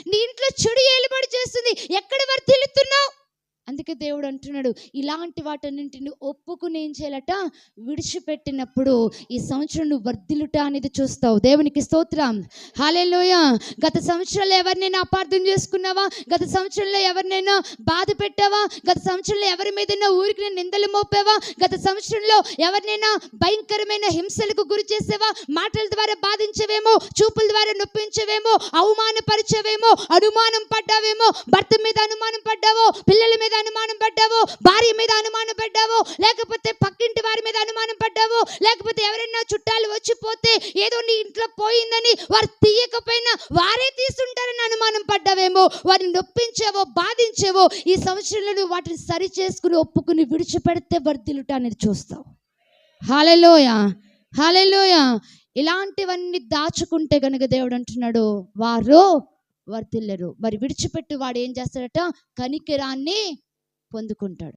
నీ ఇంట్లో చెడు ఏలుబడి చేస్తుంది, ఎక్కడ వర్ధిల్లుతున్నావు? అందుకే దేవుడు అంటున్నాడు, ఇలాంటి వాటన్నింటిని ఒప్పుకుని ఏం చేయాలట, విడిచిపెట్టినప్పుడు ఈ సంవత్సరం నువ్వు వర్ధిల్లుట అనేది చూస్తావు. దేవునికి స్తోత్రం, హల్లెలూయా. గత సంవత్సరంలో ఎవరినైనా అపార్థం చేసుకున్నావా? గత సంవత్సరంలో ఎవరినైనా బాధ పెట్టావా? గత సంవత్సరంలో ఎవరి మీదైనా ఊరికి నిందలు మోపావా? గత సంవత్సరంలో ఎవరినైనా భయంకరమైన హింసలకు గురి చేసేవా? మాటల ద్వారా బాధించవేమో, చూపుల ద్వారా నొప్పించవేమో, అవమానపరిచవేమో, అనుమానం పడ్డావేమో, భర్త మీద అనుమానం పడ్డావో, పిల్లల మీద అనుమానం పడ్డావో, భార్య మీద అనుమానం పడ్డావో, లేకపోతే పక్కింటి వారి మీద అనుమానం పడ్డావో, లేకపోతే ఎవరైనా చుట్టాలు వచ్చిపోతే ఏదో నీ ఇంట్లో పోయిందని వారు తీయకపోయినా వారే తీసుంటారని అనుమానం పడ్డావేమో, వారిని నొప్పించావో, బాధించావో, ఈ సంవత్సరంలో నువ్వు వాటిని సరి చేసుకుని ఒప్పుకుని విడిచిపెడితే వర్ధిల్లుట అనేది చూస్తావు. హల్లెలూయా, హల్లెలూయా. ఇలాంటివన్నీ దాచుకుంటే కనుక దేవుడు అంటున్నాడు, వారు వర్ధిల్లరు. మరి విడిచిపెట్టు వాడు ఏం చేస్తాడట, కనికరాన్ని పొందుకుంటాడు.